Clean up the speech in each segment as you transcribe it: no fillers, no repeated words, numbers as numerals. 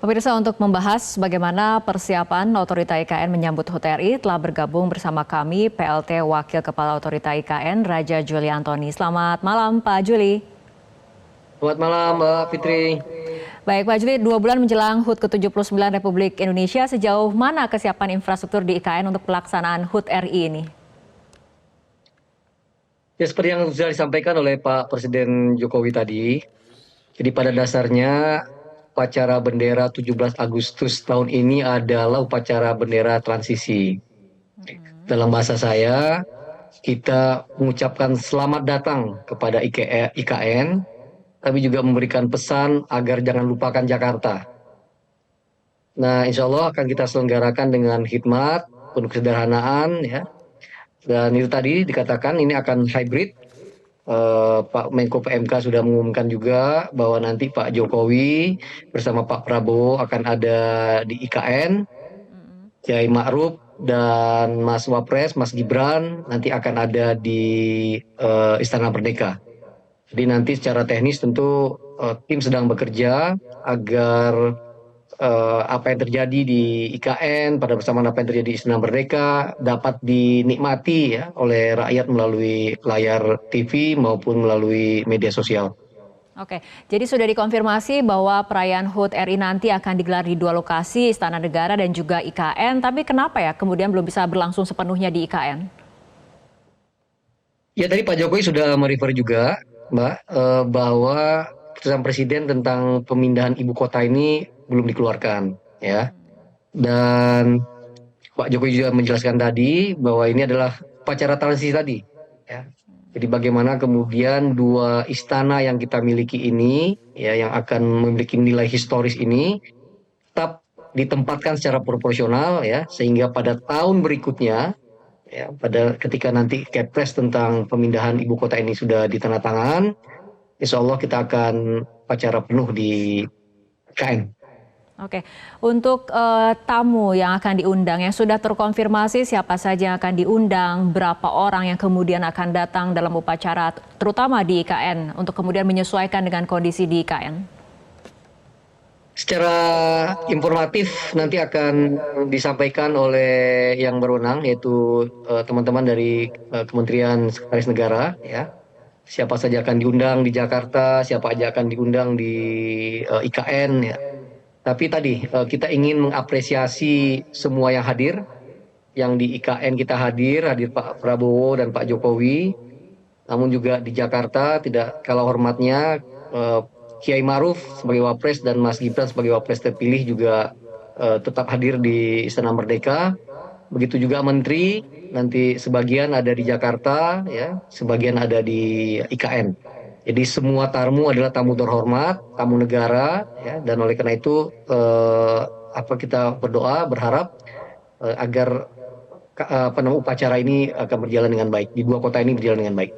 Pemirsa, untuk membahas bagaimana persiapan Otorita IKN menyambut HUT RI telah bergabung bersama kami PLT Wakil Kepala Otorita IKN Raja Juli Antoni. Selamat malam Pak Juli. Selamat malam Mbak Fitri. Baik Pak Juli, 2 bulan menjelang HUT ke-79 Republik Indonesia, sejauh mana kesiapan infrastruktur di IKN untuk pelaksanaan HUT RI ini? Ya, seperti yang sudah disampaikan oleh Pak Presiden Jokowi tadi, jadi pada dasarnya upacara bendera 17 Agustus tahun ini adalah upacara bendera transisi. Dalam bahasa saya, kita mengucapkan selamat datang kepada IKN, tapi juga memberikan pesan agar jangan lupakan Jakarta. Nah, insya Allah akan kita selenggarakan dengan hikmat, penuh kesederhanaan, ya. Dan itu tadi dikatakan ini akan hybrid. Pak Menko PMK sudah mengumumkan juga bahwa nanti Pak Jokowi bersama Pak Prabowo akan ada di IKN, Kiai Ma'ruf dan Mas Wapres, Mas Gibran nanti akan ada di Istana Merdeka. Jadi nanti secara teknis tentu tim sedang bekerja agar apa yang terjadi di IKN pada bersamaan apa yang terjadi di Istana Merdeka dapat dinikmati ya oleh rakyat melalui layar TV maupun melalui media sosial. Oke, jadi sudah dikonfirmasi bahwa perayaan HUT RI nanti akan digelar di 2 lokasi, Istana Negara dan juga IKN. Tapi kenapa ya kemudian belum bisa berlangsung sepenuhnya di IKN? Ya, tadi Pak Jokowi sudah merefer juga, Mbak, bahwa keputusan Presiden tentang pemindahan ibu kota ini belum dikeluarkan, ya. Dan Pak Jokowi juga menjelaskan tadi bahwa ini adalah upacara transisi tadi, ya. Jadi bagaimana kemudian 2 istana yang kita miliki ini, ya, yang akan memiliki nilai historis ini, tetap ditempatkan secara proporsional, ya, sehingga pada tahun berikutnya, ya, pada ketika nanti Kepres tentang pemindahan ibu kota ini sudah ditandatangan, insya Allah kita akan upacara penuh di KN. Oke, untuk tamu yang akan diundang, yang sudah terkonfirmasi siapa saja yang akan diundang, berapa orang yang kemudian akan datang dalam upacara, terutama di IKN, untuk kemudian menyesuaikan dengan kondisi di IKN? Secara informatif nanti akan disampaikan oleh yang berwenang, yaitu teman-teman dari Kementerian Sekretaris Negara, ya. Siapa saja akan diundang di Jakarta, siapa aja akan diundang di IKN, ya. Tapi tadi kita ingin mengapresiasi semua yang hadir, yang di IKN kita hadir Pak Prabowo dan Pak Jokowi, namun juga di Jakarta tidak kalah hormatnya Kiai Ma'ruf sebagai Wapres dan Mas Gibran sebagai Wapres terpilih juga tetap hadir di Istana Merdeka. Begitu juga Menteri, nanti sebagian ada di Jakarta, ya, sebagian ada di IKN. Jadi semua tamu adalah tamu terhormat, tamu negara, ya, dan oleh karena itu kita berdoa berharap agar upacara ini akan berjalan dengan baik, di 2 kota ini berjalan dengan baik.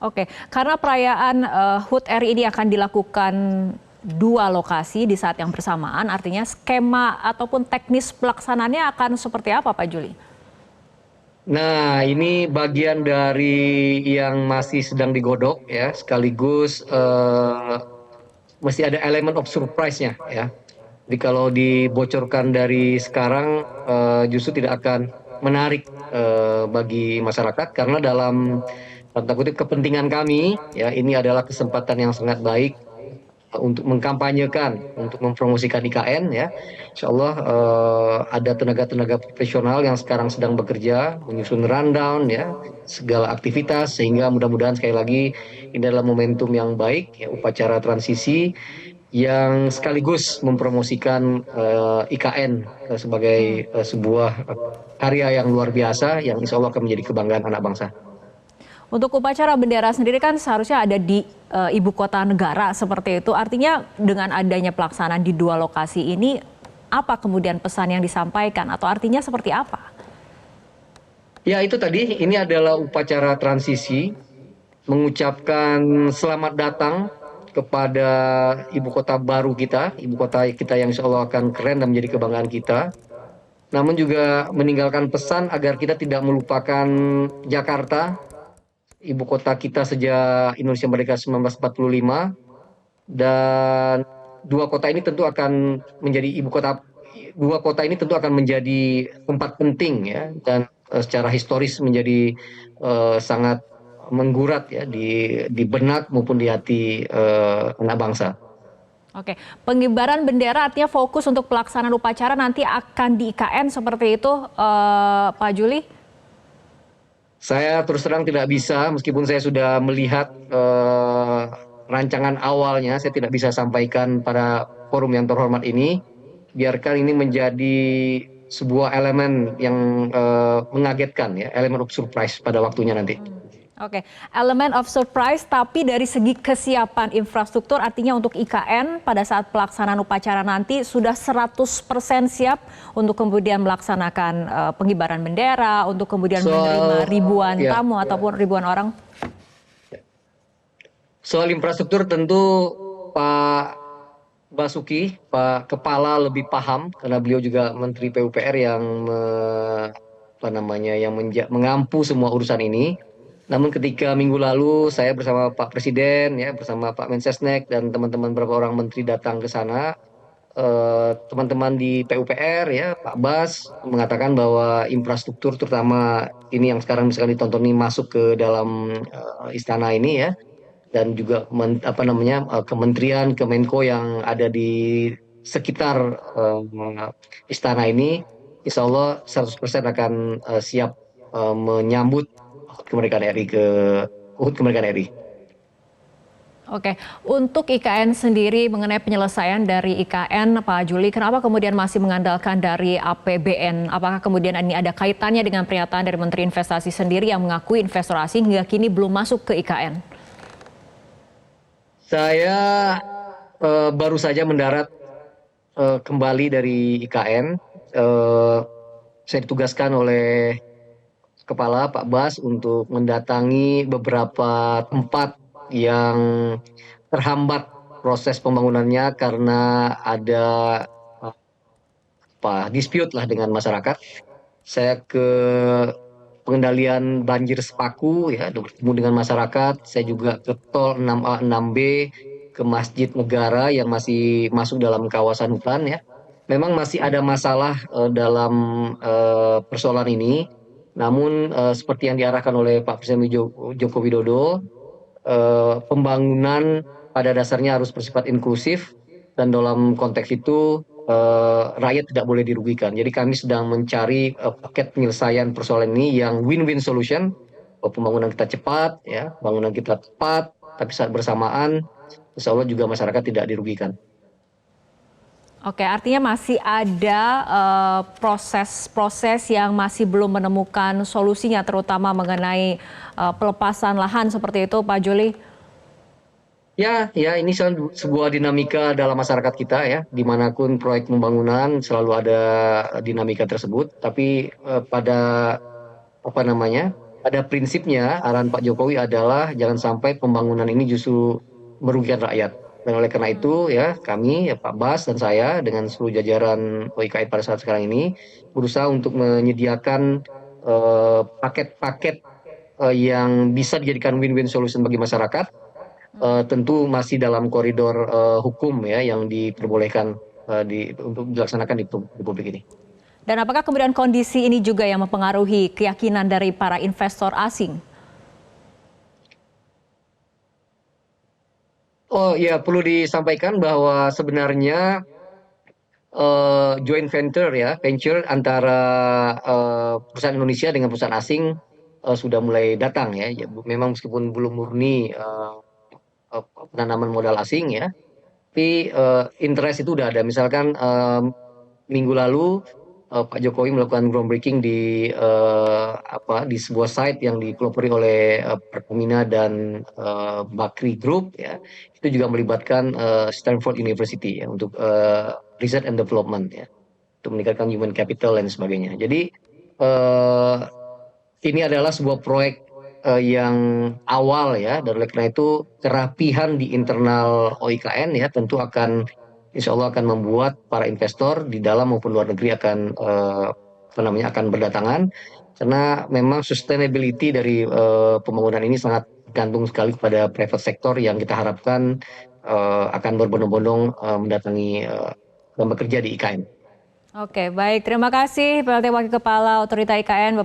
Oke, karena perayaan HUT RI ini akan dilakukan 2 lokasi di saat yang bersamaan, artinya skema ataupun teknis pelaksanaannya akan seperti apa Pak Juli? Nah, ini bagian dari yang masih sedang digodok, ya, sekaligus mesti ada elemen of surprise-nya, ya. Jadi kalau dibocorkan dari sekarang justru tidak akan menarik bagi masyarakat karena dalam tanda kutip kepentingan kami, ya, ini adalah kesempatan yang sangat baik untuk mengkampanyekan, untuk mempromosikan IKN, ya. Insya Allah ada tenaga-tenaga profesional yang sekarang sedang bekerja menyusun rundown, ya, segala aktivitas sehingga mudah-mudahan sekali lagi ini adalah momentum yang baik, ya, upacara transisi yang sekaligus mempromosikan IKN sebagai sebuah karya yang luar biasa yang insya Allah akan menjadi kebanggaan anak bangsa. Untuk upacara bendera sendiri kan seharusnya ada di ibu kota negara seperti itu. Artinya dengan adanya pelaksanaan di 2 lokasi ini, apa kemudian pesan yang disampaikan atau artinya seperti apa? Ya, itu tadi, ini adalah upacara transisi, mengucapkan selamat datang kepada ibu kota baru kita, ibu kota kita yang insya Allah akan keren dan menjadi kebanggaan kita. Namun juga meninggalkan pesan agar kita tidak melupakan Jakarta, ibu kota kita sejak Indonesia Merdeka 1945, dan dua kota ini tentu akan menjadi ibu kota. Dua kota ini tentu akan menjadi tempat penting ya, dan secara historis menjadi sangat menggurat ya di benak maupun di hati anak bangsa. Oke, pengibaran bendera artinya fokus untuk pelaksanaan upacara nanti akan di IKN seperti itu, Pak Juli? Saya terus terang tidak bisa, meskipun saya sudah melihat rancangan awalnya, saya tidak bisa sampaikan pada forum yang terhormat ini. Biarkan ini menjadi sebuah elemen yang mengagetkan ya, elemen of surprise pada waktunya nanti. Oke, elemen of surprise, tapi dari segi kesiapan infrastruktur artinya untuk IKN pada saat pelaksanaan upacara nanti sudah 100% siap untuk kemudian melaksanakan pengibaran bendera, untuk kemudian menerima ribuan tamu ataupun ribuan orang. Soal infrastruktur tentu Pak Basuki, Pak Kepala lebih paham karena beliau juga Menteri PUPR yang mengampu semua urusan ini. Namun ketika minggu lalu saya bersama Pak Presiden ya, bersama Pak Mensesnek dan teman-teman beberapa orang menteri datang ke sana, teman-teman di PUPR ya, Pak Bas mengatakan bahwa infrastruktur terutama ini yang sekarang misalkan ditonton ini masuk ke dalam istana ini ya, dan juga kementerian Kemenko yang ada di sekitar istana ini, insya Allah 100% akan siap menyambut kemerdekaan RI HUT kemerdekaan RI. Oke, untuk IKN sendiri mengenai penyelesaian dari IKN, Pak Juli, kenapa kemudian masih mengandalkan dari APBN? Apakah kemudian ini ada kaitannya dengan pernyataan dari Menteri Investasi sendiri yang mengakui investor asing hingga kini belum masuk ke IKN? Saya baru saja mendarat kembali dari IKN. Saya ditugaskan oleh Kepala Pak Bas untuk mendatangi beberapa tempat yang terhambat proses pembangunannya karena ada dispute lah dengan masyarakat. Saya ke pengendalian banjir Sepaku ya, bertemu dengan masyarakat. Saya juga ke tol 6A 6B, ke Masjid Negara yang masih masuk dalam kawasan hutan ya. Memang masih ada masalah dalam persoalan ini. Namun seperti yang diarahkan oleh Pak Presiden Joko Widodo, pembangunan pada dasarnya harus bersifat inklusif dan dalam konteks itu rakyat tidak boleh dirugikan. Jadi kami sedang mencari paket penyelesaian persoalan ini yang win-win solution. Pembangunan kita cepat, ya, pembangunan kita tepat, tapi saat bersamaan, insya Allah juga masyarakat tidak dirugikan. Oke, artinya masih ada proses-proses yang masih belum menemukan solusinya, terutama mengenai pelepasan lahan seperti itu, Pak Juli? Ya, ini sebuah dinamika dalam masyarakat kita ya, dimanapun proyek pembangunan selalu ada dinamika tersebut. Tapi pada prinsipnya arahan Pak Jokowi adalah jangan sampai pembangunan ini justru merugikan rakyat. Dan oleh karena itu ya kami, ya Pak Bas dan saya dengan seluruh jajaran OIKN pada saat sekarang ini berusaha untuk menyediakan paket-paket yang bisa dijadikan win-win solution bagi masyarakat. Tentu masih dalam koridor hukum ya yang diperbolehkan untuk dilaksanakan di Republik ini. Dan apakah kemudian kondisi ini juga yang mempengaruhi keyakinan dari para investor asing? Oh ya, perlu disampaikan bahwa sebenarnya joint venture antara perusahaan Indonesia dengan perusahaan asing sudah mulai datang ya. Memang meskipun belum murni penanaman modal asing ya, tapi interest itu udah ada. Misalkan minggu lalu Pak Jokowi melakukan groundbreaking di sebuah site yang dipelopori oleh Pertamina dan Bakri Group ya. Itu juga melibatkan Stanford University ya untuk research and development ya, untuk meningkatkan human capital dan sebagainya. Jadi ini adalah sebuah proyek yang awal ya, dan oleh karena itu kerapihan di internal OIKN ya tentu akan insya Allah akan membuat para investor di dalam maupun luar negeri akan berdatangan, karena memang sustainability dari pembangunan ini sangat gantung sekali kepada private sector yang kita harapkan akan berbondong-bondong mendatangi dan bekerja di IKN. Oke, baik. Terima kasih PLT Wakil Kepala Otorita IKN,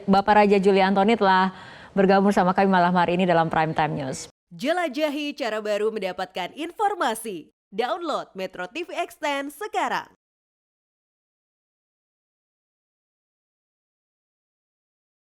Bapak Raja Juli Antoni telah bergabung sama kami malam hari ini dalam Prime Time News. Jelajahi cara baru mendapatkan informasi. Download Metro TV Extend sekarang.